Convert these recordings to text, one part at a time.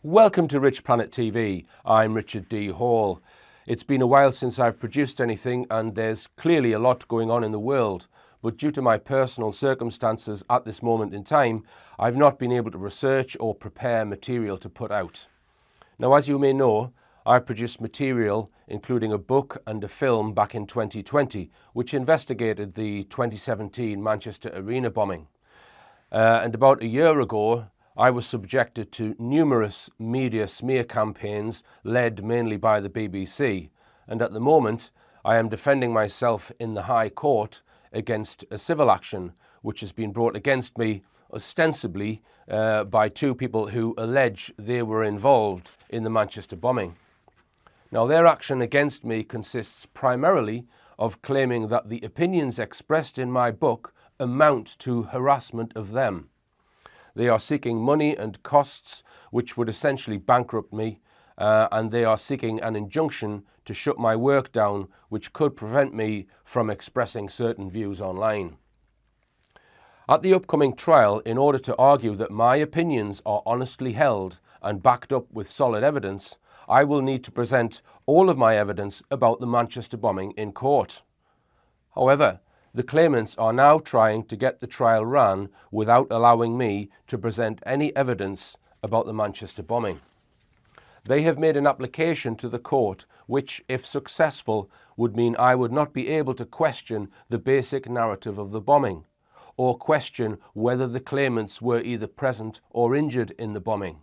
Welcome to Rich Planet TV. I'm Richard D. Hall. It's been a while since I've produced anything, and there's clearly a lot going on in the world. But due to my personal circumstances at this moment in time, I've not been able to research or prepare material to put out. Now, as you may know, I produced material including a book and a film back in 2020, which investigated the 2017 Manchester Arena bombing. And about a year ago, I was subjected to numerous media smear campaigns led mainly by the BBC. And at the moment, I am defending myself in the High Court against a civil action which has been brought against me ostensibly by two people who allege they were involved in the Manchester bombing. Now, their action against me consists primarily of claiming that the opinions expressed in my book amount to harassment of them. They are seeking money and costs which would essentially bankrupt me, and they are seeking an injunction to shut my work down, which could prevent me from expressing certain views online. At the upcoming trial, in order to argue that my opinions are honestly held and backed up with solid evidence, I will need to present all of my evidence about the Manchester bombing in court. However, the claimants are now trying to get the trial run without allowing me to present any evidence about the Manchester bombing. They have made an application to the court which, if successful, would mean I would not be able to question the basic narrative of the bombing, or question whether the claimants were either present or injured in the bombing.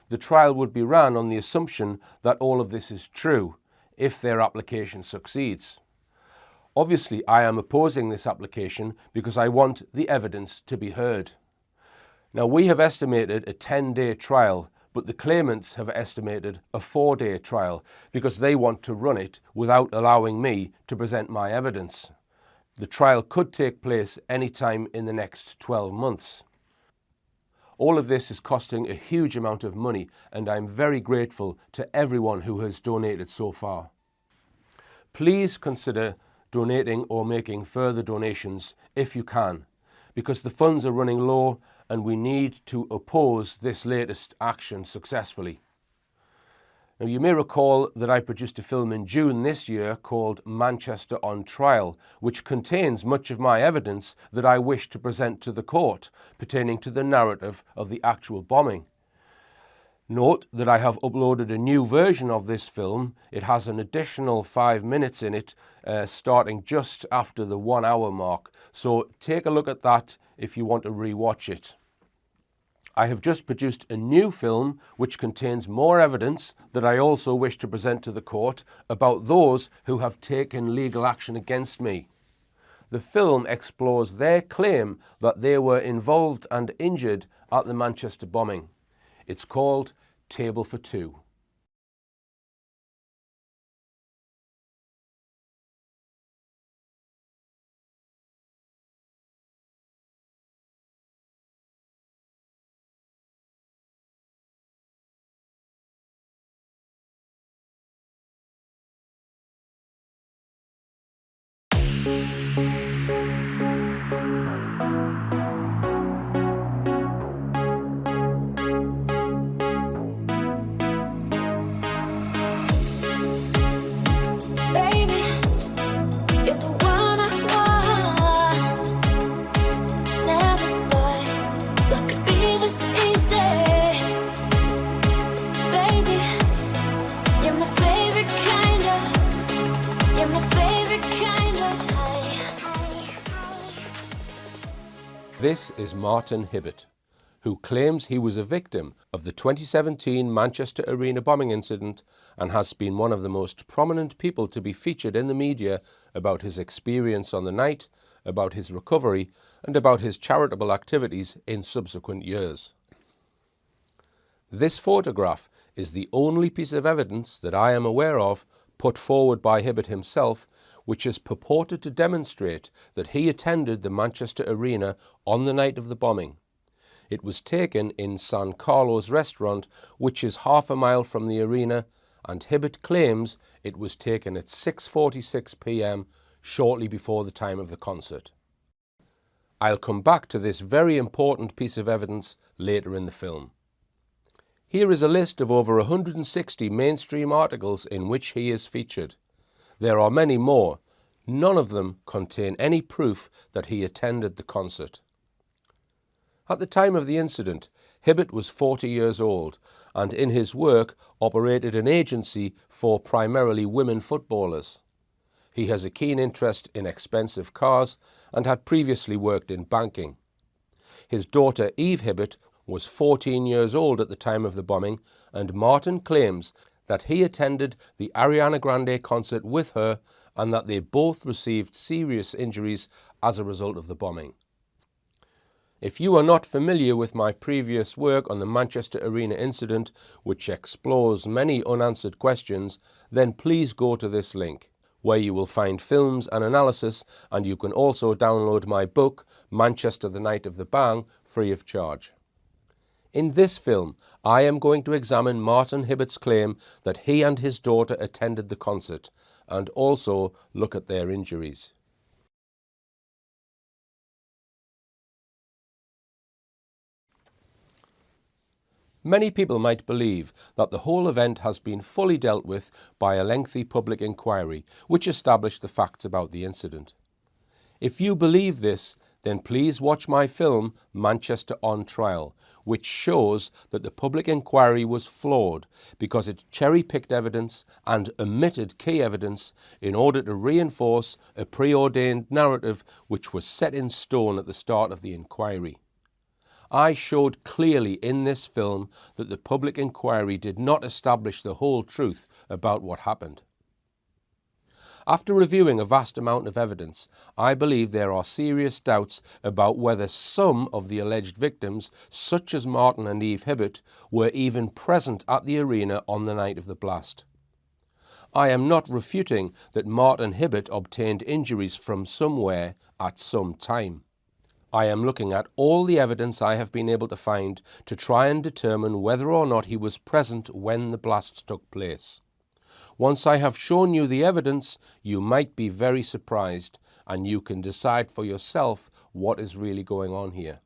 The trial would be run on the assumption that all of this is true, if their application succeeds. Obviously, I am opposing this application because I want the evidence to be heard. Now, we have estimated a 10-day trial, but the claimants have estimated a 4-day trial because they want to run it without allowing me to present my evidence. The trial could take place any time in the next 12 months. All of this is costing a huge amount of money, and I'm very grateful to everyone who has donated so far. Please consider donating or making further donations if you can, because the funds are running low and we need to oppose this latest action successfully. Now, you may recall that I produced a film in June this year called Manchester on Trial, which contains much of my evidence that I wish to present to the court pertaining to the narrative of the actual bombing. Note that I have uploaded a new version of this film. It has an additional 5 minutes in it, starting just after the 1 hour mark. So take a look at that if you want to re-watch it. I have just produced a new film which contains more evidence that I also wish to present to the court about those who have taken legal action against me. The film explores their claim that they were involved and injured at the Manchester bombing. It's called Table for Two. This is Martin Hibbert, who claims he was a victim of the 2017 Manchester Arena bombing incident and has been one of the most prominent people to be featured in the media about his experience on the night, about his recovery, and about his charitable activities in subsequent years. This photograph is the only piece of evidence that I am aware of put forward by Hibbert himself, which is purported to demonstrate that he attended the Manchester Arena on the night of the bombing. It was taken in San Carlos restaurant, which is half a mile from the arena, and Hibbert claims it was taken at 6:46 p.m. shortly before the time of the concert. I'll come back to this very important piece of evidence later in the film. Here is a list of over 160 mainstream articles in which he is featured. There are many more. None of them contain any proof that he attended the concert. At the time of the incident, Hibbert was 40 years old and in his work operated an agency for primarily women footballers. He has a keen interest in expensive cars and had previously worked in banking. His daughter Eve Hibbert was 14 years old at the time of the bombing, and Martin claims that he attended the Ariana Grande concert with her and that they both received serious injuries as a result of the bombing. If you are not familiar with my previous work on the Manchester Arena incident, which explores many unanswered questions, then please go to this link, where you will find films and analysis, and you can also download my book, Manchester the Night of the Bang, free of charge. In this film, I am going to examine Martin Hibbert's claim that he and his daughter attended the concert, and also look at their injuries. Many people might believe that the whole event has been fully dealt with by a lengthy public inquiry, which established the facts about the incident. If you believe this, then please watch my film, Manchester on Trial, which shows that the public inquiry was flawed because it cherry-picked evidence and omitted key evidence in order to reinforce a preordained narrative which was set in stone at the start of the inquiry. I showed clearly in this film that the public inquiry did not establish the whole truth about what happened. After reviewing a vast amount of evidence, I believe there are serious doubts about whether some of the alleged victims, such as Martin and Eve Hibbert, were even present at the arena on the night of the blast. I am not refuting that Martin Hibbert obtained injuries from somewhere at some time. I am looking at all the evidence I have been able to find to try and determine whether or not he was present when the blast took place. Once I have shown you the evidence, you might be very surprised, and you can decide for yourself what is really going on here.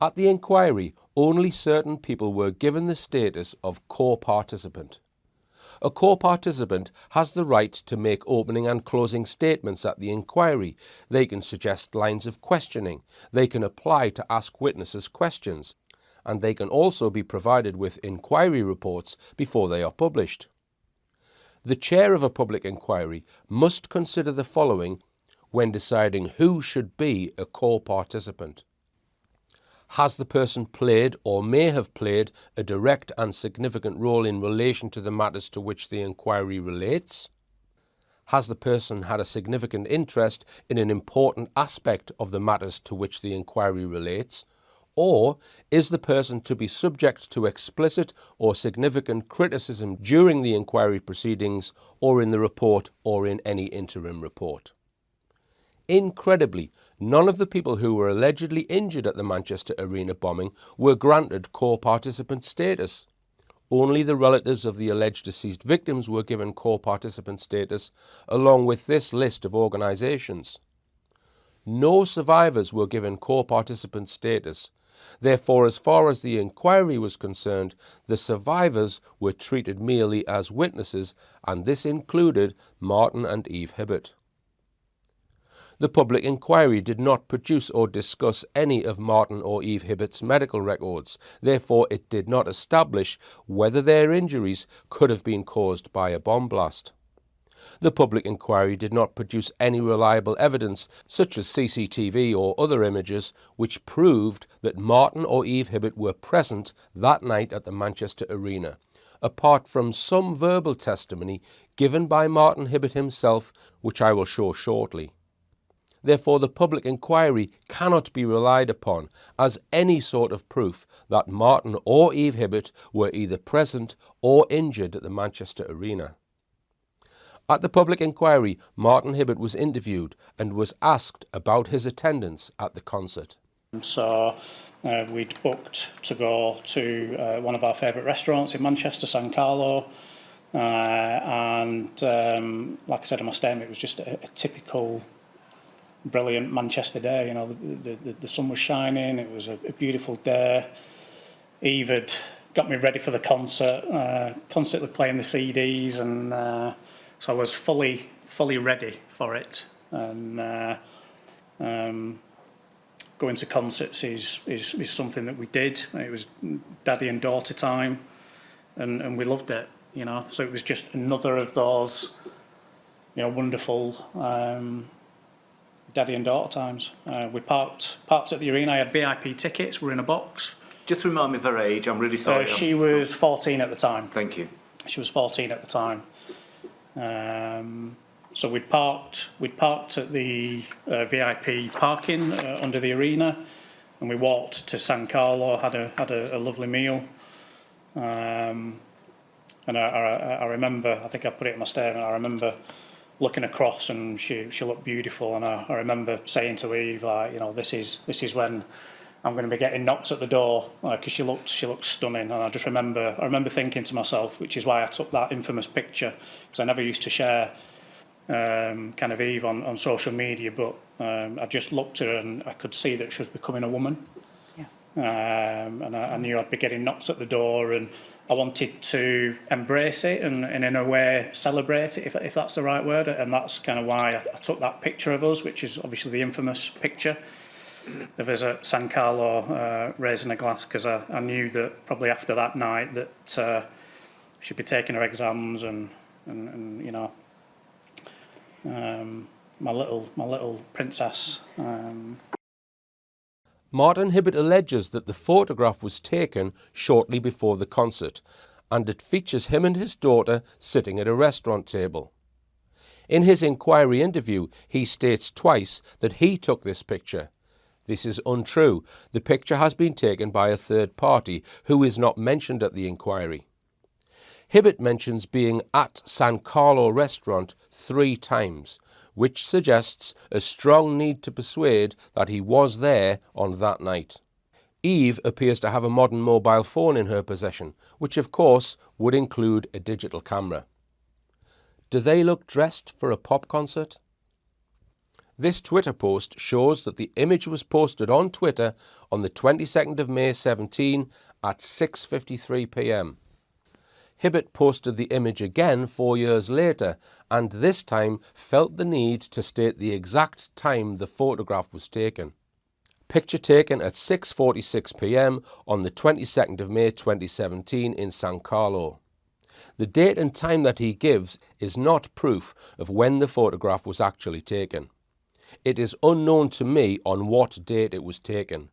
At the inquiry, only certain people were given the status of co-participant. A co-participant has the right to make opening and closing statements at the inquiry. They can suggest lines of questioning. They can apply to ask witnesses questions. And they can also be provided with inquiry reports before they are published. The chair of a public inquiry must consider the following when deciding who should be a co-participant. Has the person played or may have played a direct and significant role in relation to the matters to which the inquiry relates? Has the person had a significant interest in an important aspect of the matters to which the inquiry relates? Or is the person to be subject to explicit or significant criticism during the inquiry proceedings or in the report or in any interim report? Incredibly, none of the people who were allegedly injured at the Manchester Arena bombing were granted co-participant status. Only the relatives of the alleged deceased victims were given co-participant status, along with this list of organisations. No survivors were given co-participant status. Therefore, as far as the inquiry was concerned, the survivors were treated merely as witnesses, and this included Martin and Eve Hibbert. The public inquiry did not produce or discuss any of Martin or Eve Hibbert's medical records. Therefore, it did not establish whether their injuries could have been caused by a bomb blast. The public inquiry did not produce any reliable evidence, such as CCTV or other images, which proved that Martin or Eve Hibbert were present that night at the Manchester Arena, apart from some verbal testimony given by Martin Hibbert himself, which I will show shortly. Therefore, the public inquiry cannot be relied upon as any sort of proof that Martin or Eve Hibbert were either present or injured at the Manchester Arena. At the public inquiry, Martin Hibbert was interviewed and was asked about his attendance at the concert. So we'd booked to go to one of our favourite restaurants in Manchester, San Carlo, and like I said in my statement, it was just a typical brilliant Manchester day. You know, the sun was shining, it was a beautiful day. Eve had got me ready for the concert, constantly playing the CDs, and so I was fully ready for it. And going to concerts is something that we did. It was daddy and daughter time, and we loved it, you know. So it was just another of those, you know, wonderful daddy and daughter times. We parked at the arena. I had VIP tickets. We're in a box. Just remind me of her age. I'm really sorry. She was 14 at the time. Thank you. She was 14 at the time. So we'd parked at the VIP parking under the arena, and we walked to San Carlo. Had a lovely meal. And I remember, I think I put it in my statement, I remember looking across, and she looked beautiful, and I remember saying to Eve, like, you know, this is when I'm going to be getting knocks at the door, because she looked stunning. And I remember thinking to myself, which is why I took that infamous picture, because I never used to share kind of Eve on social media, but I just looked at her and I could see that she was becoming a woman. And I knew I'd be getting knocks at the door, and I wanted to embrace it and in a way celebrate it, if that's the right word. And that's kind of why I took that picture of us, which is obviously the infamous picture of us at San Carlo raising a glass, because I knew that probably after that night that she'd be taking her exams and you know, my little princess. Martin Hibbert alleges that the photograph was taken shortly before the concert, and it features him and his daughter sitting at a restaurant table. In his inquiry interview, he states twice that he took this picture. This is untrue. The picture has been taken by a third party who is not mentioned at the inquiry. Hibbert mentions being at San Carlo restaurant 3 times, which suggests a strong need to persuade that he was there on that night. Eve appears to have a modern mobile phone in her possession, which of course would include a digital camera. Do they look dressed for a pop concert? This Twitter post shows that the image was posted on Twitter on the 22nd of May 17 at 6:53 p.m. Hibbert posted the image again 4 years later, and this time felt the need to state the exact time the photograph was taken. Picture taken at 6:46 p.m. on the 22nd of May 2017 in San Carlo. The date and time that he gives is not proof of when the photograph was actually taken. It is unknown to me on what date it was taken.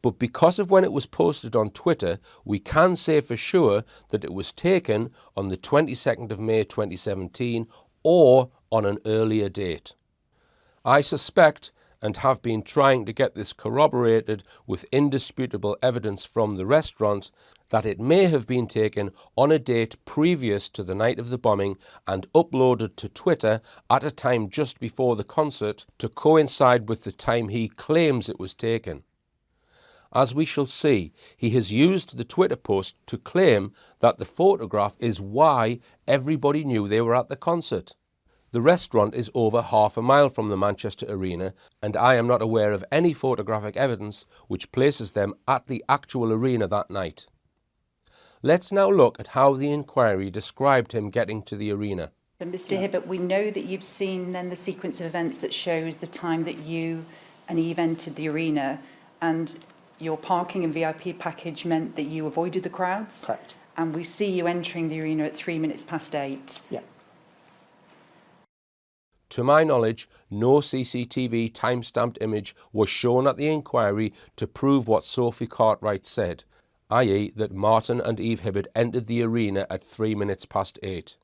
But because of when it was posted on Twitter, we can say for sure that it was taken on the 22nd of May 2017 or on an earlier date. I suspect, and have been trying to get this corroborated with indisputable evidence from the restaurant, that it may have been taken on a date previous to the night of the bombing and uploaded to Twitter at a time just before the concert to coincide with the time he claims it was taken. As we shall see, he has used the Twitter post to claim that the photograph is why everybody knew they were at the concert. The restaurant is over half a mile from the Manchester Arena, and I am not aware of any photographic evidence which places them at the actual arena that night. Let's now look at how the inquiry described him getting to the arena. So Mr. Hibbert, we know that you've seen then the sequence of events that shows the time that you and Eve entered the arena, and your parking and VIP package meant that you avoided the crowds. Correct. And we see you entering the arena at 8:03. Yeah. To my knowledge, no CCTV time-stamped image was shown at the inquiry to prove what Sophie Cartwright said, i.e. that Martin and Eve Hibbert entered the arena at 8:03.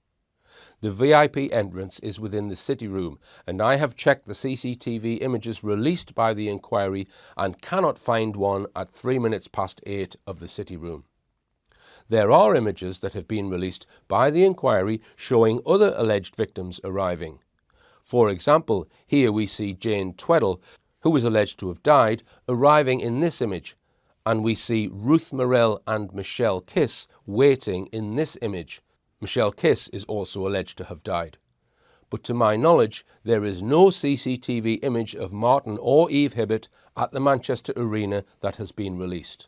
The VIP entrance is within the City Room, and I have checked the CCTV images released by the inquiry and cannot find one at 8:03 of the City Room. There are images that have been released by the inquiry showing other alleged victims arriving. For example, here we see Jane Tweddle, who is alleged to have died, arriving in this image, and we see Ruth Morell and Michelle Kiss waiting in this image. Michelle Kiss is also alleged to have died. But to my knowledge, there is no CCTV image of Martin or Eve Hibbert at the Manchester Arena that has been released.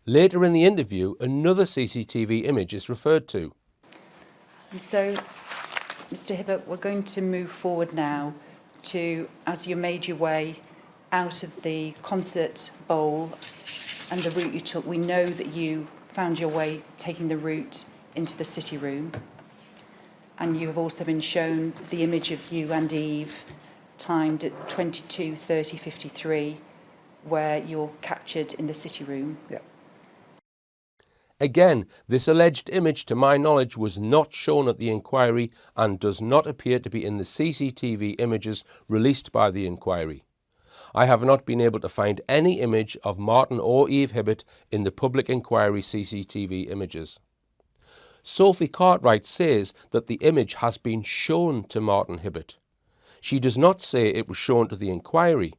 Later in the interview, another CCTV image is referred to. And so, Mr. Hibbert, we're going to move forward now to, as you made your way out of the concert bowl and the route you took, we know that you found your way taking the route into the city room. And you have also been shown the image of you and Eve timed at 22:30:53, where you're captured in the city room. Yeah. Again, this alleged image, to my knowledge, was not shown at the inquiry and does not appear to be in the CCTV images released by the inquiry. I have not been able to find any image of Martin or Eve Hibbert in the public inquiry CCTV images. Sophie Cartwright says that the image has been shown to Martin Hibbert. She does not say it was shown to the inquiry.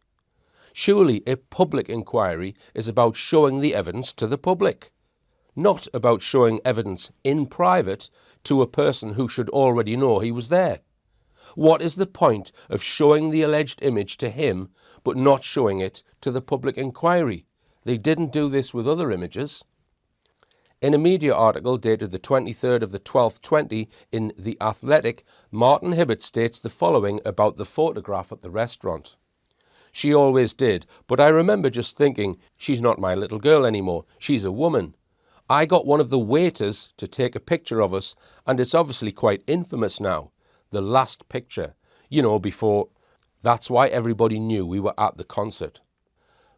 Surely a public inquiry is about showing the evidence to the public, not about showing evidence in private to a person who should already know he was there. What is the point of showing the alleged image to him but not showing it to the public inquiry? They didn't do this with other images. In a media article dated the 23rd of the 12th 20 in The Athletic, Martin Hibbert states the following about the photograph at the restaurant. She always did, but I remember just thinking, she's not my little girl anymore, she's a woman. I got one of the waiters to take a picture of us, and it's obviously quite infamous now. The last picture, before. That's why everybody knew we were at the concert.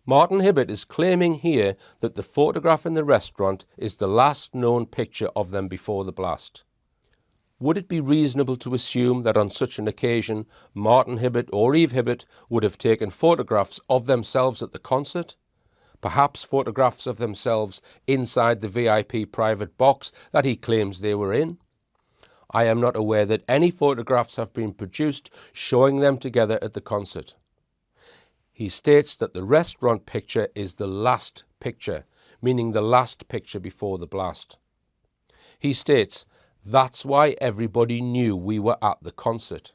Martin Hibbert is claiming here that the photograph in the restaurant is the last known picture of them before the blast. Would it be reasonable to assume that on such an occasion, Martin Hibbert or Eve Hibbert would have taken photographs of themselves at the concert? Perhaps photographs of themselves inside the VIP private box that he claims they were in? I am not aware that any photographs have been produced showing them together at the concert. He states that the restaurant picture is the last picture, meaning the last picture before the blast. He states, that's why everybody knew we were at the concert.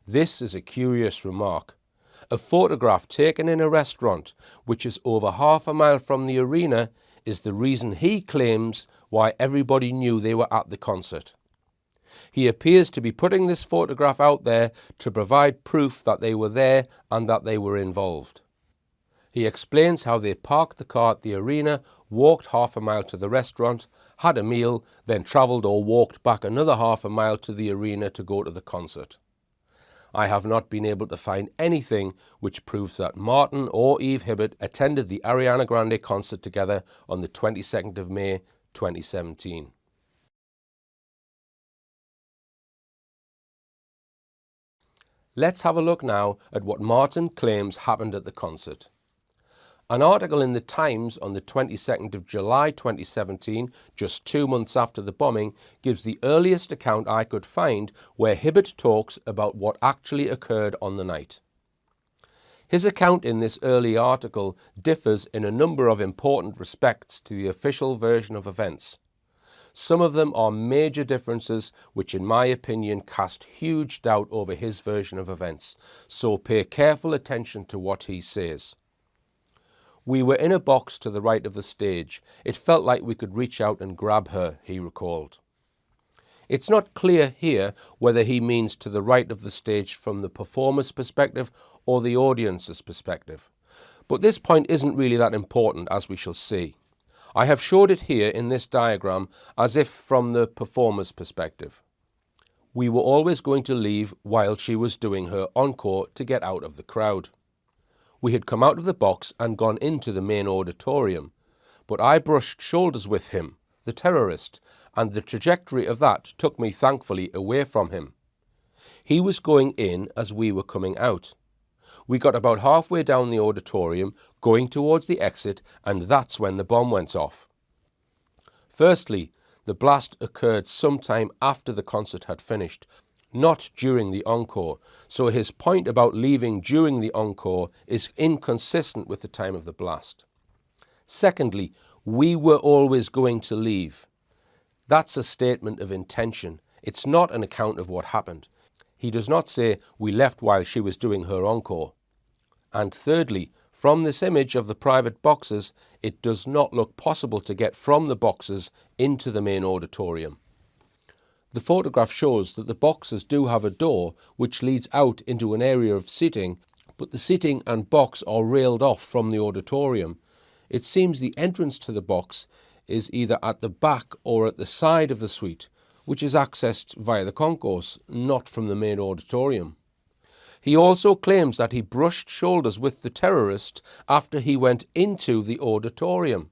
This is a curious remark. A photograph taken in a restaurant, which is over half a mile from the arena, is the reason he claims why everybody knew they were at the concert. He appears to be putting this photograph out there to provide proof that they were there and that they were involved. He explains how they parked the car at the arena, walked half a mile to the restaurant, had a meal, then travelled or walked back another half a mile to the arena to go to the concert. I have not been able to find anything which proves that Martin or Eve Hibbert attended the Ariana Grande concert together on the 22nd of May 2017. Let's have a look now at what Martin claims happened at the concert. An article in The Times on the 22nd of July 2017, just 2 months after the bombing, gives the earliest account I could find where Hibbert talks about what actually occurred on the night. His account in this early article differs in a number of important respects to the official version of events. Some of them are major differences which in my opinion cast huge doubt over his version of events, so pay careful attention to what he says. We were in a box to the right of the stage. It felt like we could reach out and grab her, he recalled. It's not clear here whether he means to the right of the stage from the performer's perspective or the audience's perspective. But this point isn't really that important, as we shall see. I have showed it here in this diagram as if from the performer's perspective. We were always going to leave while she was doing her encore to get out of the crowd. We had come out of the box and gone into the main auditorium, but I brushed shoulders with him, the terrorist, and the trajectory of that took me thankfully away from him. He was going in as we were coming out. We got about halfway down the auditorium, going towards the exit, and that's when the bomb went off. Firstly, the blast occurred sometime after the concert had finished, not during the encore, so his point about leaving during the encore is inconsistent with the time of the blast. Secondly, we were always going to leave. That's a statement of intention. It's not an account of what happened. He does not say we left while she was doing her encore. And thirdly, From this image of the private boxes, it does not look possible to get from the boxes into the main auditorium. The photograph shows that the boxes do have a door which leads out into an area of seating, but the seating and box are railed off from the auditorium. It seems the entrance to the box is either at the back or at the side of the suite, which is accessed via the concourse, not from the main auditorium. He also claims that he brushed shoulders with the terrorist after he went into the auditorium.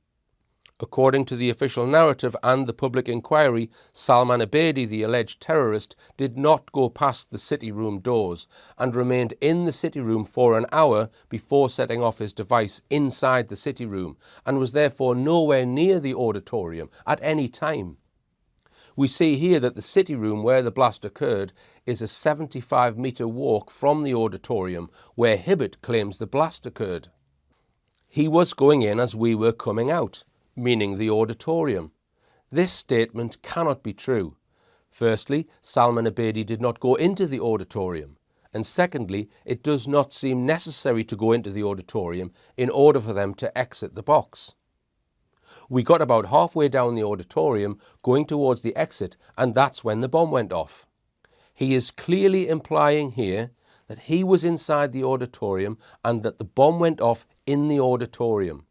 According to the official narrative and the public inquiry, Salman Abedi, the alleged terrorist, did not go past the city room doors and remained in the city room for an hour before setting off his device inside the city room, and was therefore nowhere near the auditorium at any time. We see here that the city room where the blast occurred is a 75-metre walk from the auditorium where Hibbett claims the blast occurred. He was going in as we were coming out, meaning the auditorium. This statement cannot be true. Firstly, Salman Abedi did not go into the auditorium. And secondly, it does not seem necessary to go into the auditorium in order for them to exit the box. We got about halfway down the auditorium, going towards the exit, and that's when the bomb went off. He is clearly implying here that he was inside the auditorium and that the bomb went off in the auditorium.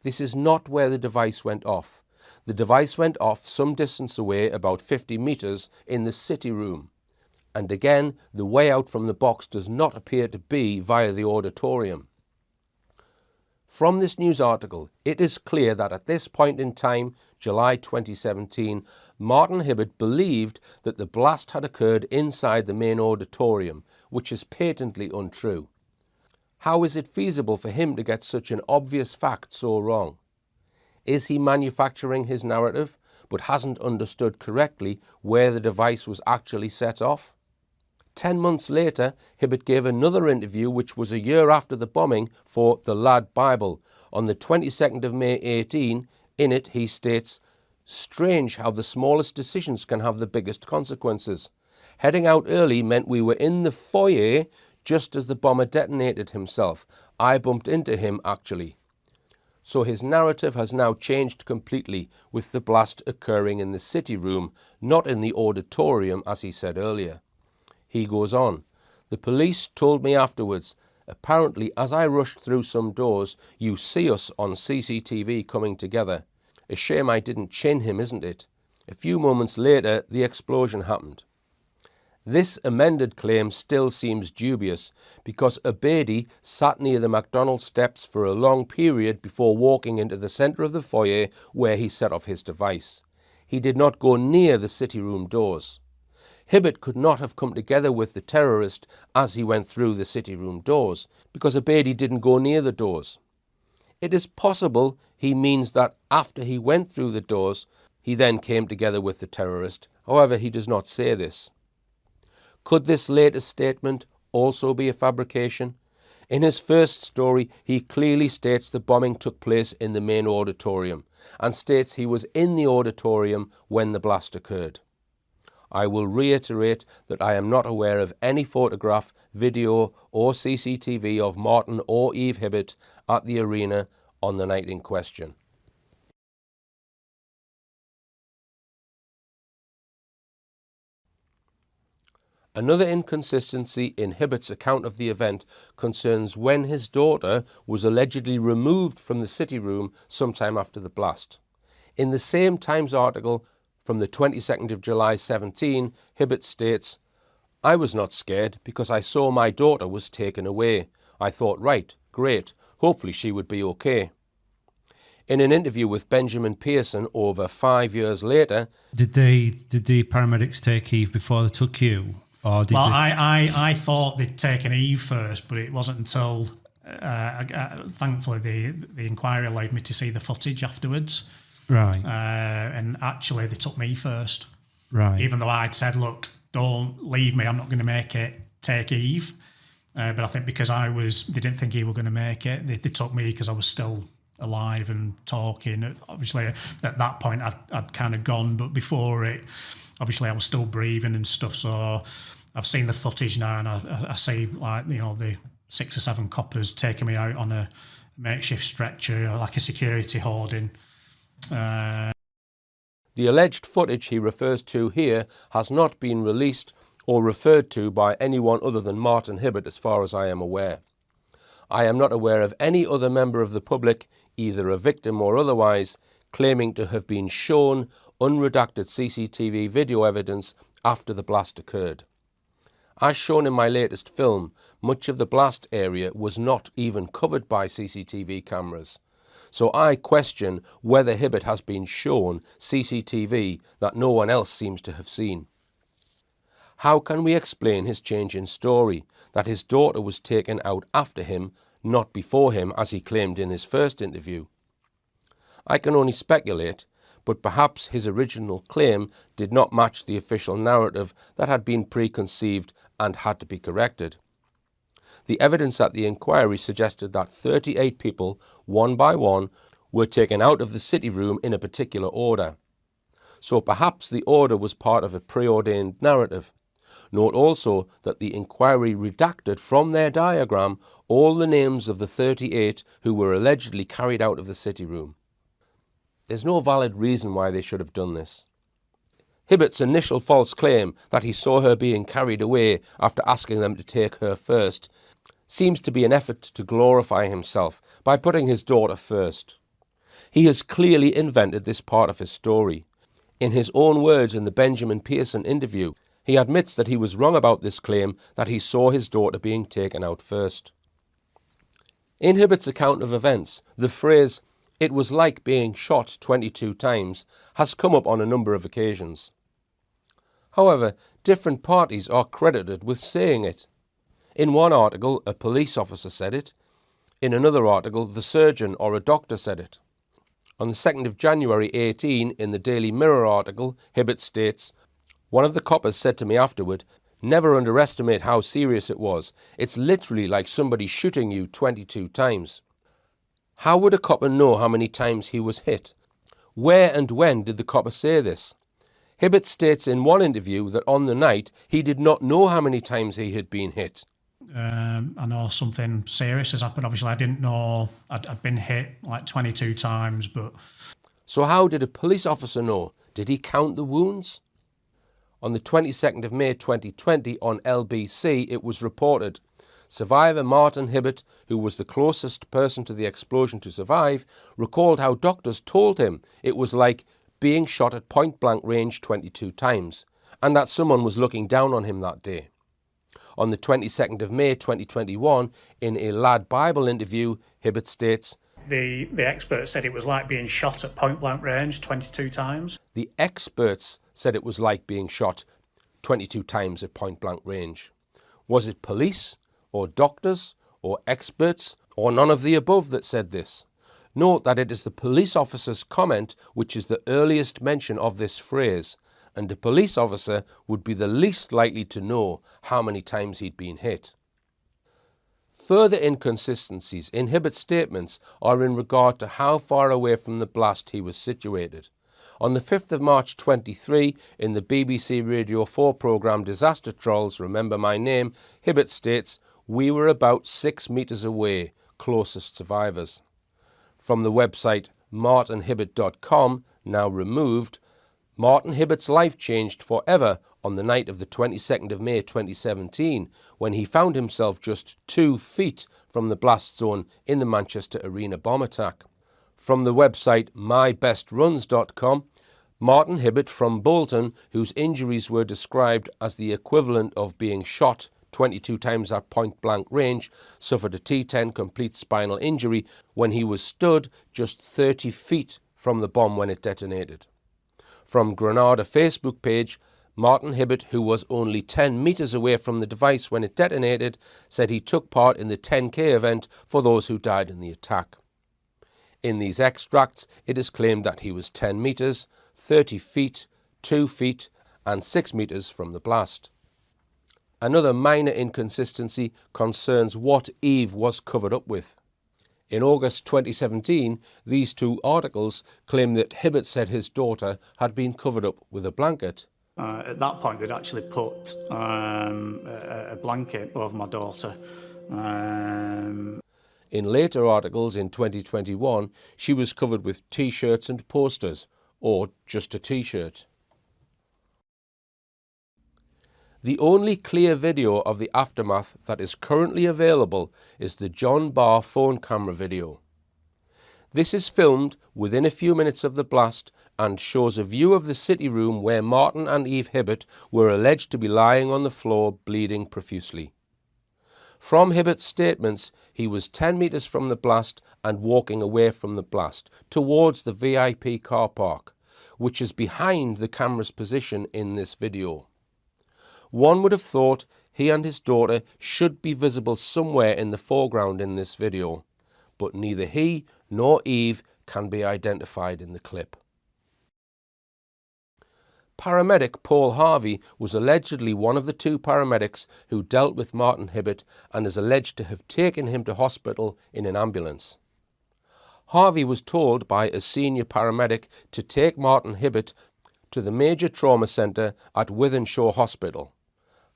This is not where the device went off. The device went off some distance away, about 50 metres, in the city room. And again, the way out from the box does not appear to be via the auditorium. From this news article, it is clear that at this point in time, July 2017, Martin Hibbett believed that the blast had occurred inside the main auditorium, which is patently untrue. How is it feasible for him to get such an obvious fact so wrong? Is he manufacturing his narrative, but hasn't understood correctly where the device was actually set off? 10 months later, Hibbett gave another interview, which was a year after the bombing, for The Lad Bible. On the 22nd of May 18, in it he states, "Strange how the smallest decisions can have the biggest consequences. Heading out early meant we were in the foyer just as the bomber detonated himself. I bumped into him, actually." So his narrative has now changed completely, with the blast occurring in the city room, not in the auditorium, as he said earlier. He goes on, "The police told me afterwards, apparently as I rushed through some doors, you see us on CCTV coming together. A shame I didn't chin him, isn't it? A few moments later, the explosion happened." This amended claim still seems dubious because Abedi sat near the McDonald's steps for a long period before walking into the centre of the foyer where he set off his device. He did not go near the city room doors. Hibbett could not have come together with the terrorist as he went through the city room doors because Abedi didn't go near the doors. It is possible he means that after he went through the doors, he then came together with the terrorist. However, he does not say this. Could this latest statement also be a fabrication? In his first story, he clearly states the bombing took place in the main auditorium and states he was in the auditorium when the blast occurred. I will reiterate that I am not aware of any photograph, video or CCTV of Martin or Eve Hibbett at the arena on the night in question. Another inconsistency in Hibbett's account of the event concerns when his daughter was allegedly removed from the city room sometime after the blast. In the same Times article from the 22nd of July 17, Hibbett states, "I was not scared because I saw my daughter was taken away. I thought, right, great, hopefully she would be okay." In an interview with Benjamin Pearson over 5 years later... Did the paramedics take Eve before they took you? Or did I thought they'd taken Eve first, but it wasn't until, thankfully, the inquiry allowed me to see the footage afterwards. Right. And actually, they took me first. Right. Even though I'd said, look, don't leave me, I'm not going to make it, take Eve. But I think because they didn't think Eve were going to make it, they took me because I was still alive and talking. Obviously, at that point, I'd kind of gone, but before it, obviously, I was still breathing and stuff, so... I've seen the footage now, and I see, like, you know, 6 or 7 coppers taking me out on a makeshift stretcher, or like a security hoarding. The alleged footage he refers to here has not been released or referred to by anyone other than Martin Hibbert, as far as I am aware. I am not aware of any other member of the public, either a victim or otherwise, claiming to have been shown unredacted CCTV video evidence after the blast occurred. As shown in my latest film, much of the blast area was not even covered by CCTV cameras. So I question whether Hibbert has been shown CCTV that no one else seems to have seen. How can we explain his change in story, that his daughter was taken out after him, not before him, as he claimed in his first interview? I can only speculate, but perhaps his original claim did not match the official narrative that had been preconceived and had to be corrected. The evidence at the inquiry suggested that 38 people, one by one, were taken out of the city room in a particular order. So perhaps the order was part of a preordained narrative. Note also that the inquiry redacted from their diagram all the names of the 38 who were allegedly carried out of the city room. There's no valid reason why they should have done this. Hibbert's initial false claim that he saw her being carried away after asking them to take her first seems to be an effort to glorify himself by putting his daughter first. He has clearly invented this part of his story. In his own words in the Benjamin Pearson interview, he admits that he was wrong about this claim that he saw his daughter being taken out first. In Hibbert's account of events, the phrase, "It was like being shot 22 times, has come up on a number of occasions. However, different parties are credited with saying it. In one article, a police officer said it. In another article, the surgeon or a doctor said it. On the 2nd of January 18, in the Daily Mirror article, Hibbert states, "One of the coppers said to me afterward, 'Never underestimate how serious it was. It's literally like somebody shooting you 22 times. How would a copper know how many times he was hit? Where and when did the copper say this? Hibbert states in one interview that on the night he did not know how many times he had been hit. I know something serious has happened. Obviously, I didn't know I'd been hit like 22 times, but... So how did a police officer know? Did he count the wounds? On the 22nd of May 2020 on LBC, it was reported, survivor Martin Hibbert, who was the closest person to the explosion to survive, recalled how doctors told him it was like being shot at point-blank range 22 times, and that someone was looking down on him that day. On the 22nd of May 2021, in a Lad Bible interview, Hibbert states, The experts said it was like being shot at point-blank range 22 times. the experts said it was like being shot 22 times at point-blank range. Was it police, or doctors, or experts, or none of the above that said this? Note that it is the police officer's comment which is the earliest mention of this phrase, and the police officer would be the least likely to know how many times he'd been hit. Further inconsistencies in Hibbert's statements are in regard to how far away from the blast he was situated. On the 5th of March 23, in the BBC Radio 4 programme Disaster Trolls, Remember My Name, Hibbert states, "We were about 6 metres away, closest survivors." From the website martinhibbert.com, now removed, Martin Hibbert's life changed forever on the night of the 22nd of May 2017, when he found himself just 2 feet from the blast zone in the Manchester Arena bomb attack. From the website mybestruns.com, Martin Hibbert from Bolton, whose injuries were described as the equivalent of being shot 22 times at point-blank range, suffered a T10 complete spinal injury when he was stood just 30 feet from the bomb when it detonated. From Granada Facebook page, Martin Hibbert, who was only 10 metres away from the device when it detonated, said he took part in the 10K event for those who died in the attack. In these extracts, it is claimed that he was 10 metres, 30 feet, 2 feet, and 6 metres from the blast. Another minor inconsistency concerns what Eve was covered up with. In August 2017, these two articles claim that Hibbert said his daughter had been covered up with a blanket. At that point, they'd actually put a blanket over my daughter, In later articles in 2021, she was covered with T-shirts and posters, or just a T-shirt. The only clear video of the aftermath that is currently available is the John Barr phone camera video. This is filmed within a few minutes of the blast and shows a view of the city room where Martin and Eve Hibbert were alleged to be lying on the floor bleeding profusely. From Hibbert's statements, he was 10 metres from the blast and walking away from the blast towards the VIP car park, which is behind the camera's position in this video. One would have thought he and his daughter should be visible somewhere in the foreground in this video, but neither he nor Eve can be identified in the clip. Paramedic Paul Harvey was allegedly one of the two paramedics who dealt with Martin Hibbert and is alleged to have taken him to hospital in an ambulance. Harvey was told by a senior paramedic to take Martin Hibbert to the major trauma centre at Wythenshawe Hospital.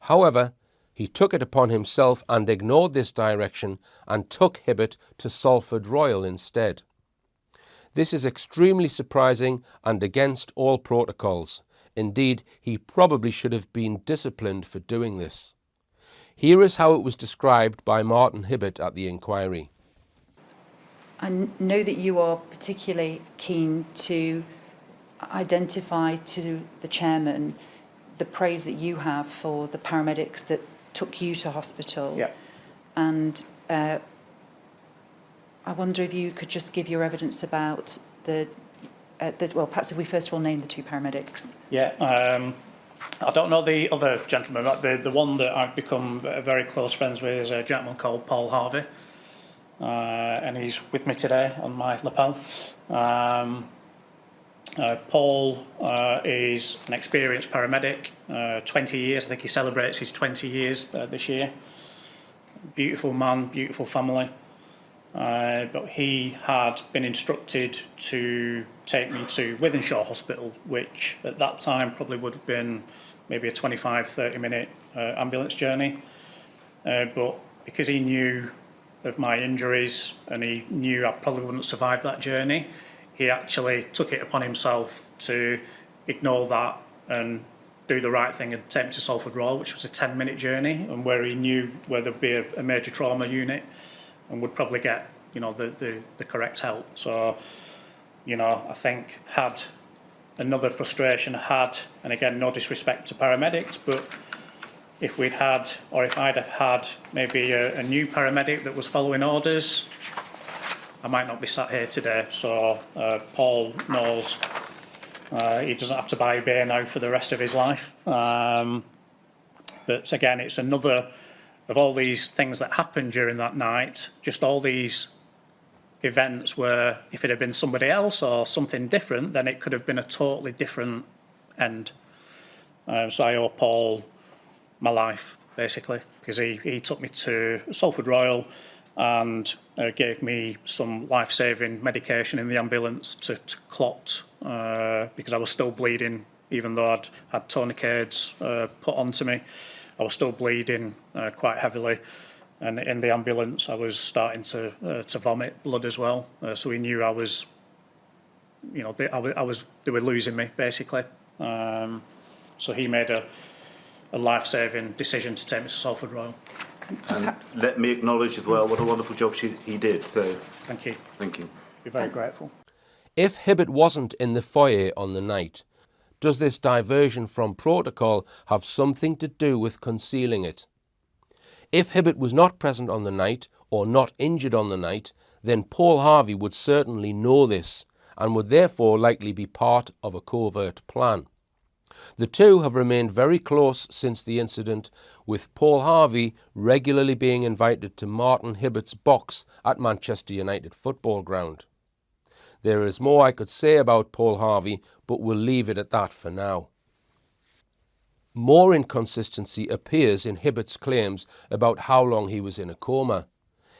However, he took it upon himself and ignored this direction and took Hibbert to Salford Royal instead. This is extremely surprising and against all protocols. Indeed, he probably should have been disciplined for doing this. Here is how it was described by Martin Hibbert at the inquiry. I know that you are particularly keen to identify to the chairman the praise that you have for the paramedics that took you to hospital. Yeah. And I wonder if you could just give your evidence about well, perhaps if we first of all name the two paramedics. Yeah, I don't know the other gentleman, but the one that I've become very close friends with is a gentleman called Paul Harvey, and he's with me today on my lapel. Paul is an experienced paramedic, 20 years, I think he celebrates his 20 years this year. Beautiful man, beautiful family. But he had been instructed to take me to Wythenshawe Hospital, which at that time probably would have been maybe a 25-30 minute ambulance journey. But because he knew of my injuries and he knew I probably wouldn't survive that journey, he actually took it upon himself to ignore that and do the right thing and take me to Salford Royal, which was a 10-minute journey, and where he knew where there'd be a major trauma unit and would probably get, you know, the correct help. So, you know, I think had another frustration and again, no disrespect to paramedics, but if we'd had, or if I'd have had maybe a new paramedic that was following orders, I might not be sat here today. So Paul knows he doesn't have to buy a beer now for the rest of his life. But again, it's another of all these things that happened during that night, just all these events where if it had been somebody else or something different, then it could have been a totally different end. So I owe Paul my life, basically, because he took me to Salford Royal and gave me some life-saving medication in the ambulance to clot, because I was still bleeding, even though I'd had tourniquets put onto me. I was still bleeding quite heavily, and in the ambulance I was starting to vomit blood as well. So he knew I was, you know, they were losing me basically. So he made a life-saving decision to take me to Salford Royal. And let me acknowledge as well what a wonderful job he did. So Thank you. thank you. Be very grateful. If Hibbert wasn't in the foyer on the night, does this diversion from protocol have something to do with concealing it? If Hibbert was not present on the night or not injured on the night, then Paul Harvey would certainly know this and would therefore likely be part of a covert plan. The two have remained very close since the incident, with Paul Harvey regularly being invited to Martin Hibbert's box at Manchester United football ground. There is more I could say about Paul Harvey, but we'll leave it at that for now. More inconsistency appears in Hibbert's claims about how long he was in a coma.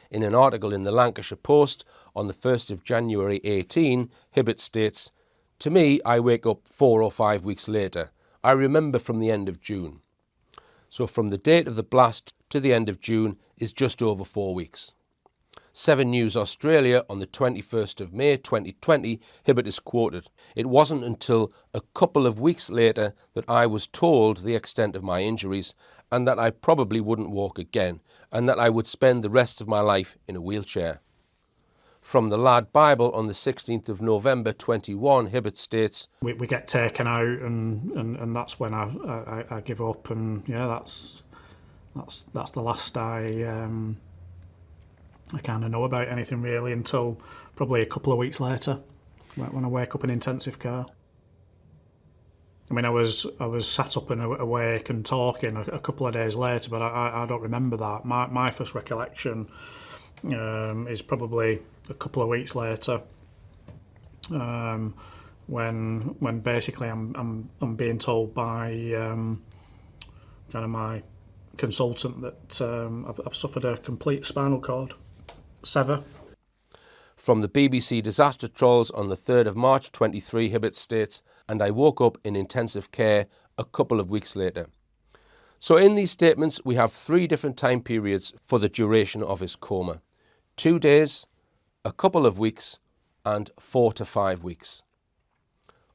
In an article in the Lancashire Post on the 1st of January 18, Hibbert states, "To me, I wake up 4 or 5 weeks later. I remember from the end of June." So from the date of the blast to the end of June is just over 4 weeks. 7 News Australia on the 21st of May 2020, Hibbert is quoted. It wasn't until a couple of weeks later that I was told the extent of my injuries and that I probably wouldn't walk again and that I would spend the rest of my life in a wheelchair. From the Lad Bible on the 16th of November 21, Hibbert states, We get taken out, and that's when I give up, and yeah, that's the last I kind of know about anything really until probably a couple of weeks later when I wake up in intensive care. I mean, I was sat up and awake and talking a couple of days later, but I don't remember that. My first recollection is probably a couple of weeks later, when basically I'm being told by kind of my consultant that I've suffered a complete spinal cord sever. From the BBC Disaster Trolls on the 3rd of March 23, Hibbert states, and I woke up in intensive care a couple of weeks later. So in these statements, we have 3 different time periods for the duration of his coma. 2 days, a couple of weeks, and 4 to 5 weeks.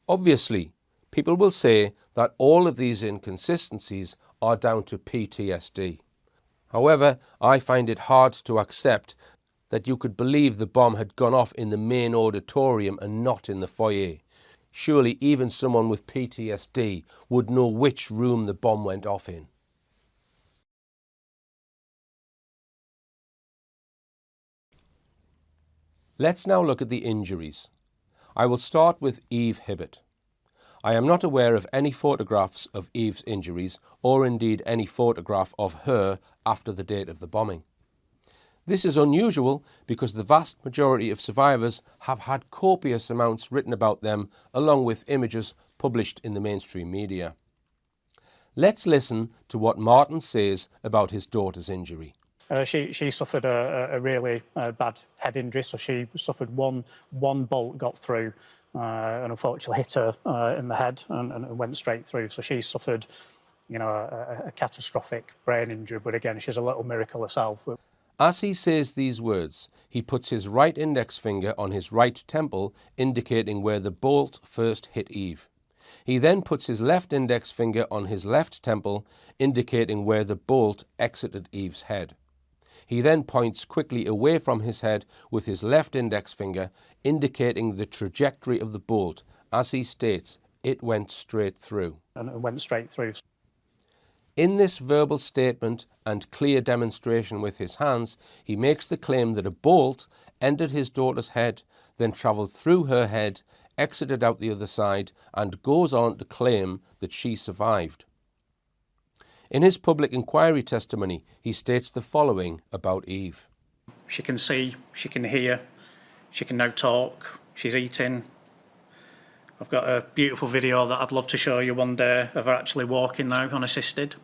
Obviously, people will say that all of these inconsistencies are down to PTSD. However, I find it hard to accept that you could believe the bomb had gone off in the main auditorium and not in the foyer. Surely even someone with PTSD would know which room the bomb went off in. Let's now look at the injuries. I will start with Eve Hibbert. I am not aware of any photographs of Eve's injuries or indeed any photograph of her after the date of the bombing. This is unusual because the vast majority of survivors have had copious amounts written about them along with images published in the mainstream media. Let's listen to what Martin says about his daughter's injury. She suffered a really bad head injury, so she suffered one bolt got through and unfortunately hit her in the head and went straight through. So she suffered, a catastrophic brain injury, but again, she's a little miracle herself. As he says these words, he puts his right index finger on his right temple, indicating where the bolt first hit Eve. He then puts his left index finger on his left temple, indicating where the bolt exited Eve's head. He then points quickly away from his head with his left index finger, indicating the trajectory of the bolt. As he states, it went straight through. And it went straight through. In this verbal statement and clear demonstration with his hands, he makes the claim that a bolt entered his daughter's head, then travelled through her head, exited out the other side, and goes on to claim that she survived. In his public inquiry testimony, he states the following about Eve. She can see, she can hear, she can now talk, she's eating. I've got a beautiful video that I'd love to show you one day of her actually walking now unassisted.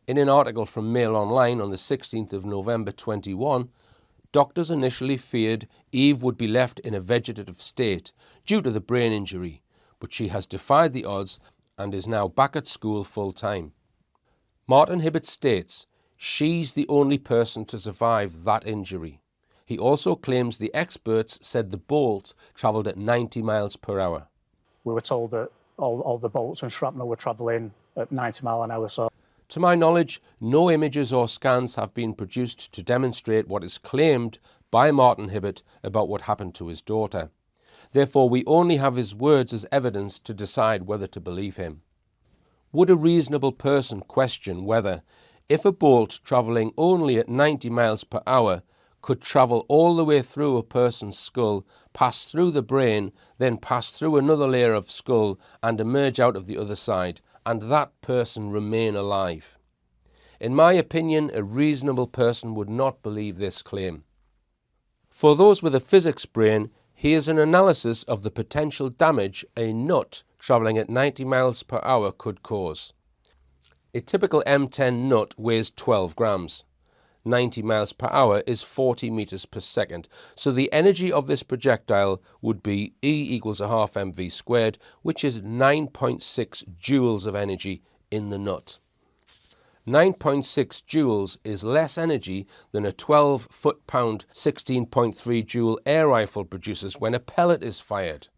In an article from Mail Online on the 16th of November 21, doctors initially feared Eve would be left in a vegetative state due to the brain injury, but she has defied the odds and is now back at school full-time. Martin Hibbert states she's the only person to survive that injury. He also claims the experts said the bolt travelled at 90 miles per hour. We were told that all the bolts and shrapnel were travelling at 90 miles an hour. So, to my knowledge, no images or scans have been produced to demonstrate what is claimed by Martin Hibbert about what happened to his daughter. Therefore, we only have his words as evidence to decide whether to believe him. Would a reasonable person question whether, if a bolt travelling only at 90 miles per hour could travel all the way through a person's skull, pass through the brain, then pass through another layer of skull and emerge out of the other side, and that person remain alive? In my opinion, a reasonable person would not believe this claim. For those with a physics brain, here's an analysis of the potential damage a nut travelling at 90 miles per hour could cause. A typical M10 nut weighs 12 grams. 90 miles per hour is 40 meters per second, so the energy of this projectile would be E equals a half mv squared, which is 9.6 joules of energy in the nut. 9.6 joules is less energy than a 12 foot-pound 16.3 joule air rifle produces when a pellet is fired.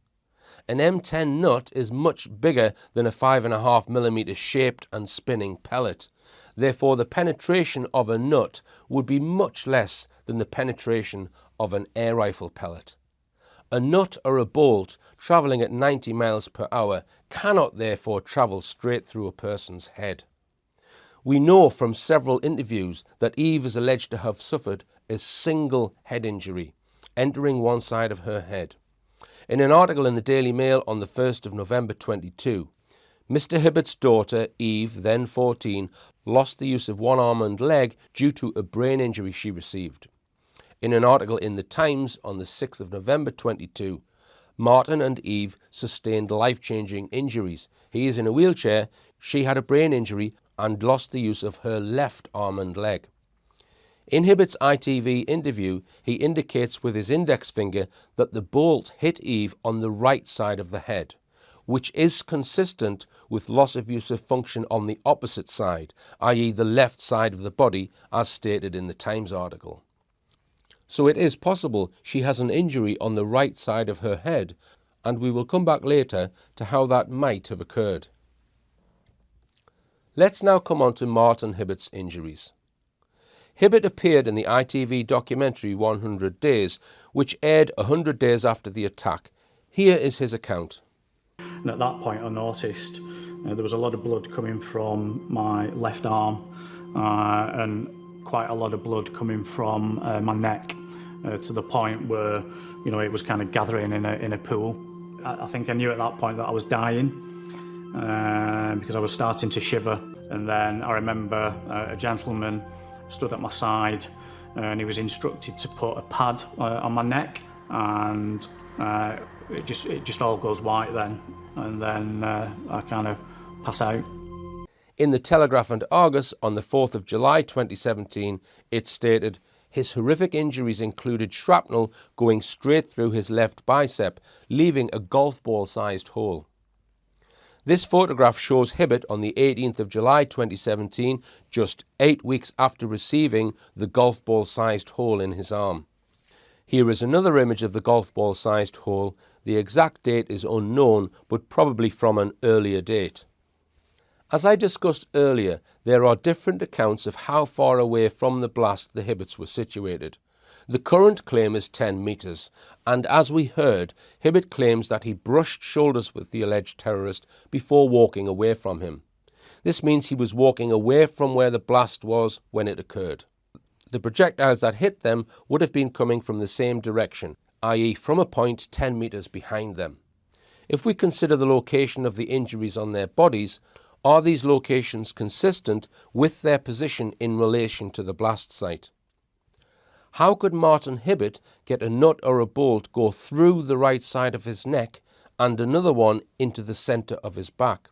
An M10 nut is much bigger than a 5.5mm shaped and spinning pellet. Therefore, the penetration of a nut would be much less than the penetration of an air rifle pellet. A nut or a bolt travelling at 90 miles per hour cannot therefore travel straight through a person's head. We know from several interviews that Eve is alleged to have suffered a single head injury, entering one side of her head. In an article in the Daily Mail on the 1st of November 22, Mr. Hibbett's daughter, Eve, then 14, lost the use of one arm and leg due to a brain injury she received. In an article in The Times on the 6th of November 22, Martin and Eve sustained life-changing injuries. He is in a wheelchair, she had a brain injury and lost the use of her left arm and leg. In Hibbett's ITV interview, he indicates with his index finger that the bolt hit Eve on the right side of the head, which is consistent with loss of use of function on the opposite side, i.e. the left side of the body, as stated in the Times article. So it is possible she has an injury on the right side of her head, and we will come back later to how that might have occurred. Let's now come on to Martin Hibbett's injuries. Hibbett appeared in the ITV documentary 100 Days, which aired 100 days after the attack. Here is his account. And at that point I noticed there was a lot of blood coming from my left arm and quite a lot of blood coming from my neck to the point where, you know, it was kind of gathering in a pool. I think I knew at that point that I was dying because I was starting to shiver. And then I remember a gentleman stood at my side and he was instructed to put a pad on my neck, and it just all goes white then, and then I kind of pass out. In the Telegraph and Argus on the 4th of July 2017, it stated, his horrific injuries included shrapnel going straight through his left bicep, leaving a golf ball-sized hole. This photograph shows Hibbett on the 18th of July 2017, just 8 weeks after receiving the golf ball-sized hole in his arm. Here is another image of the golf ball-sized hole. The exact date is unknown, but probably from an earlier date. As I discussed earlier, there are different accounts of how far away from the blast the Hibbetts were situated. The current claim is 10 metres, and as we heard, Hibbett claims that he brushed shoulders with the alleged terrorist before walking away from him. This means he was walking away from where the blast was when it occurred. The projectiles that hit them would have been coming from the same direction, i.e. from a point 10 metres behind them. If we consider the location of the injuries on their bodies, are these locations consistent with their position in relation to the blast site? How could Martin Hibbett get a nut or a bolt go through the right side of his neck and another one into the centre of his back?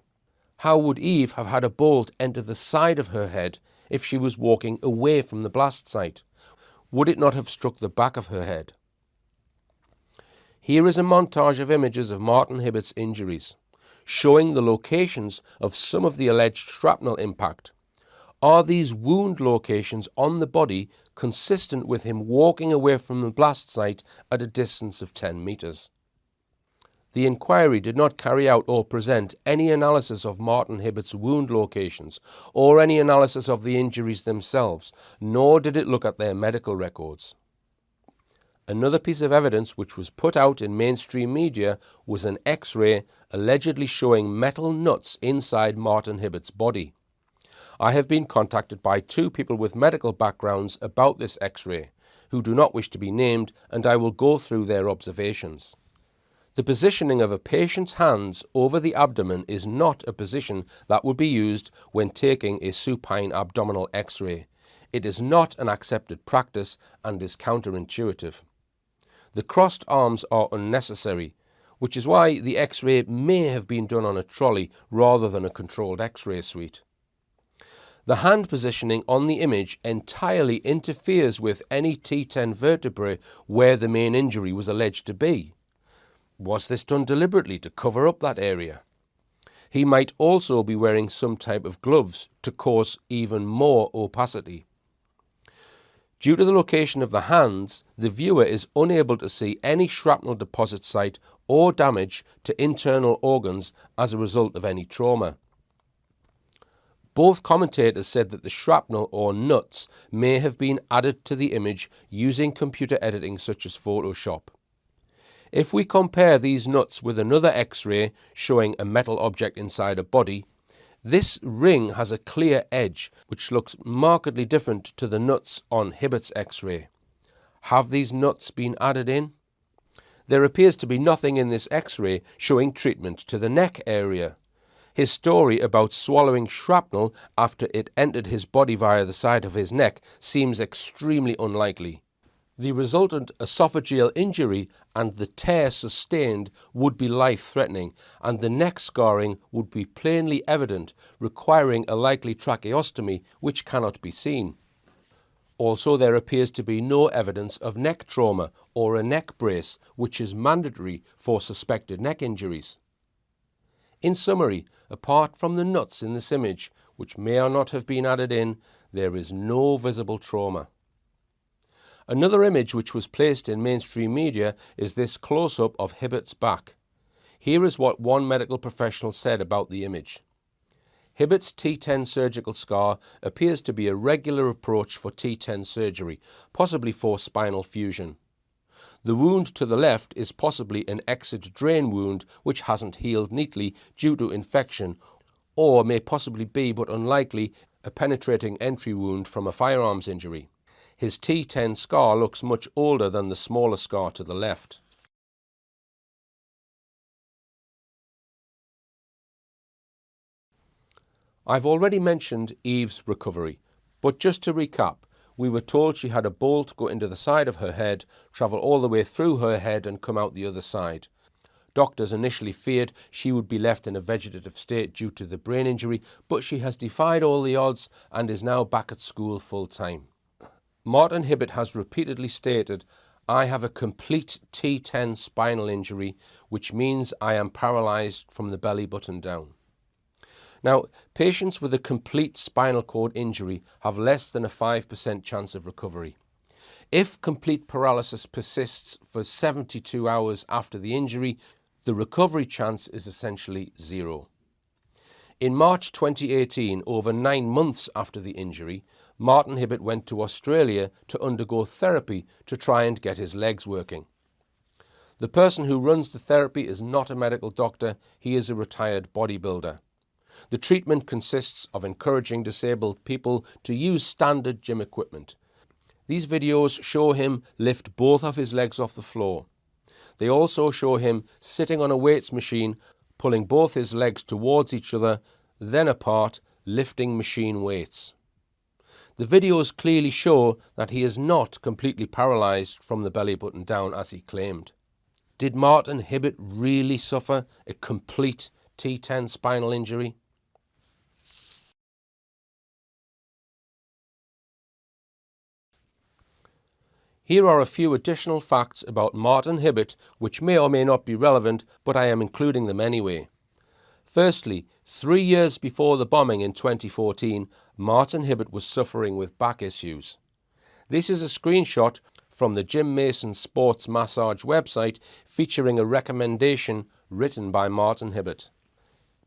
How would Eve have had a bolt enter the side of her head if she was walking away from the blast site? Would it not have struck the back of her head? Here is a montage of images of Martin Hibbett's injuries, showing the locations of some of the alleged shrapnel impact. Are these wound locations on the body consistent with him walking away from the blast site at a distance of 10 metres? The inquiry did not carry out or present any analysis of Martin Hibbett's wound locations or any analysis of the injuries themselves, nor did it look at their medical records. Another piece of evidence which was put out in mainstream media was an X-ray allegedly showing metal nuts inside Martin Hibbett's body. I have been contacted by 2 people with medical backgrounds about this X-ray, who do not wish to be named, and I will go through their observations. The positioning of a patient's hands over the abdomen is not a position that would be used when taking a supine abdominal X-ray. It is not an accepted practice and is counterintuitive. The crossed arms are unnecessary, which is why the X-ray may have been done on a trolley rather than a controlled X-ray suite. The hand positioning on the image entirely interferes with any T10 vertebrae where the main injury was alleged to be. Was this done deliberately to cover up that area? He might also be wearing some type of gloves to cause even more opacity. Due to the location of the hands, the viewer is unable to see any shrapnel deposit site or damage to internal organs as a result of any trauma. Both commentators said that the shrapnel or nuts may have been added to the image using computer editing such as Photoshop. If we compare these nuts with another X-ray showing a metal object inside a body, this ring has a clear edge which looks markedly different to the nuts on Hibbett's X-ray. Have these nuts been added in? There appears to be nothing in this X-ray showing treatment to the neck area. His story about swallowing shrapnel after it entered his body via the side of his neck seems extremely unlikely. The resultant esophageal injury and the tear sustained would be life-threatening, and the neck scarring would be plainly evident, requiring a likely tracheostomy which cannot be seen. Also, there appears to be no evidence of neck trauma or a neck brace, which is mandatory for suspected neck injuries. In summary, apart from the nuts in this image, which may or not have been added in, there is no visible trauma. Another image which was placed in mainstream media is this close-up of Hibbett's back. Here is what one medical professional said about the image. Hibbett's T10 surgical scar appears to be a regular approach for T10 surgery, possibly for spinal fusion. The wound to the left is possibly an exit drain wound which hasn't healed neatly due to infection, or may possibly be, but unlikely, a penetrating entry wound from a firearms injury. His T10 scar looks much older than the smaller scar to the left. I've already mentioned Eve's recovery, but just to recap, we were told she had a bolt go into the side of her head, travel all the way through her head and come out the other side. Doctors initially feared she would be left in a vegetative state due to the brain injury, but she has defied all the odds and is now back at school full-time. Martin Hibbett has repeatedly stated, "I have a complete T10 spinal injury, which means I am paralysed from the belly button down." Now, patients with a complete spinal cord injury have less than a 5% chance of recovery. If complete paralysis persists for 72 hours after the injury, the recovery chance is essentially zero. In March 2018, over 9 months after the injury, Martin Hibbett went to Australia to undergo therapy to try and get his legs working. The person who runs the therapy is not a medical doctor, he is a retired bodybuilder. The treatment consists of encouraging disabled people to use standard gym equipment. These videos show him lift both of his legs off the floor. They also show him sitting on a weights machine, pulling both his legs towards each other, then apart, lifting machine weights. The videos clearly show that he is not completely paralysed from the belly button down as he claimed. Did Martin Hibbett really suffer a complete T10 spinal injury? Here are a few additional facts about Martin Hibbett which may or may not be relevant, but I am including them anyway. Firstly, 3 years before the bombing in 2014, Martin Hibbett was suffering with back issues. This is a screenshot from the Jim Mason Sports Massage website featuring a recommendation written by Martin Hibbett.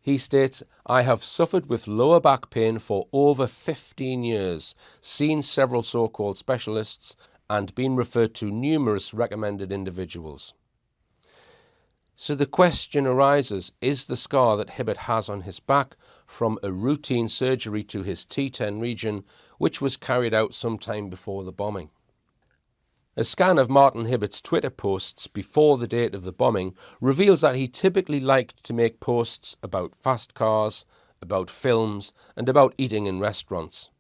He states, "I have suffered with lower back pain for over 15 years, seen several so-called specialists, and been referred to numerous recommended individuals." So the question arises, is the scar that Hibbett has on his back from a routine surgery to his T10 region, which was carried out sometime before the bombing? A scan of Martin Hibbett's Twitter posts before the date of the bombing reveals that he typically liked to make posts about fast cars, about films, and about eating in restaurants.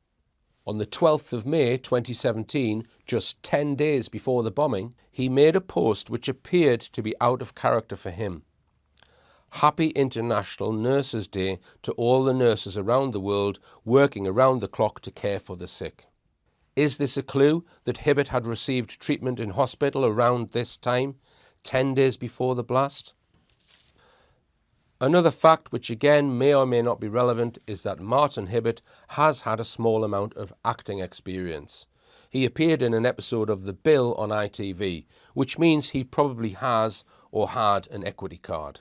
On the 12th of May 2017, just 10 days before the bombing, he made a post which appeared to be out of character for him. "Happy International Nurses Day to all the nurses around the world working around the clock to care for the sick." Is this a clue that Hibbett had received treatment in hospital around this time, 10 days before the blast? Another fact, which again may or may not be relevant, is that Martin Hibbert has had a small amount of acting experience. He appeared in an episode of The Bill on ITV, which means he probably has or had an equity card.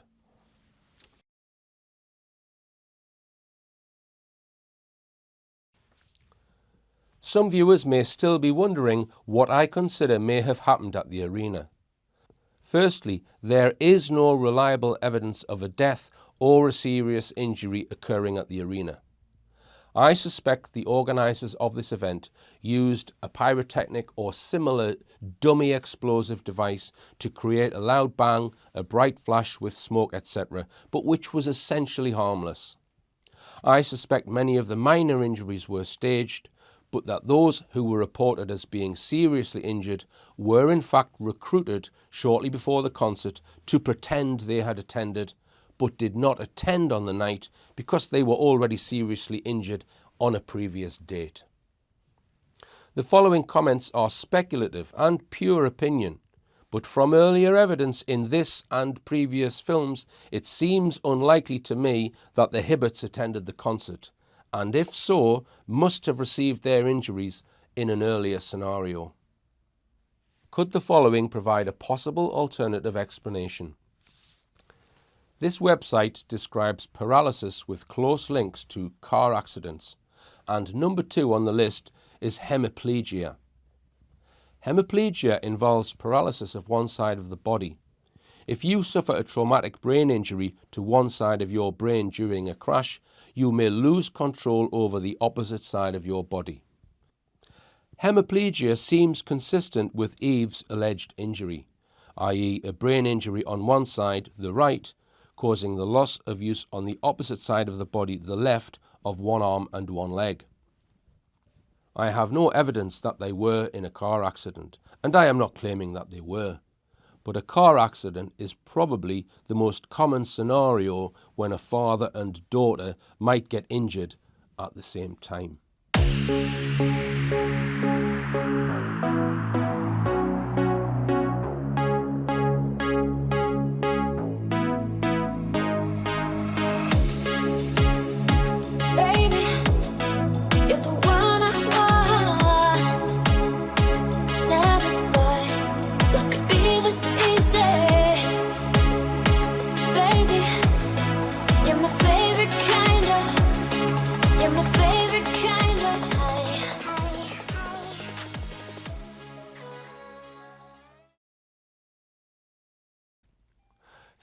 Some viewers may still be wondering what I consider may have happened at the arena. Firstly, there is no reliable evidence of a death or a serious injury occurring at the arena. I suspect the organisers of this event used a pyrotechnic or similar dummy explosive device to create a loud bang, a bright flash with smoke, etc., but which was essentially harmless. I suspect many of the minor injuries were staged, but that those who were reported as being seriously injured were in fact recruited shortly before the concert to pretend they had attended, but did not attend on the night because they were already seriously injured on a previous date. The following comments are speculative and pure opinion, but from earlier evidence in this and previous films, it seems unlikely to me that the Hibberts attended the concert, and if so, must have received their injuries in an earlier scenario. Could the following provide a possible alternative explanation? This website describes paralysis with close links to car accidents, and number 2 on the list is hemiplegia. Hemiplegia involves paralysis of one side of the body. If you suffer a traumatic brain injury to one side of your brain during a crash, you may lose control over the opposite side of your body. Hemiplegia seems consistent with Eve's alleged injury, i.e. a brain injury on one side, the right, causing the loss of use on the opposite side of the body, the left, of one arm and one leg. I have no evidence that they were in a car accident, and I am not claiming that they were. But a car accident is probably the most common scenario when a father and daughter might get injured at the same time.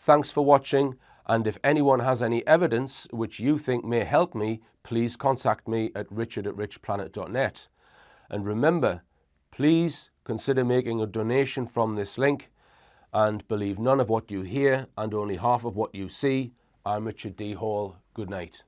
Thanks for watching, and if anyone has any evidence which you think may help me, please contact me at richard@richplanet.net. And remember, please consider making a donation from this link, and believe none of what you hear and only half of what you see. I'm Richard D. Hall. Good night.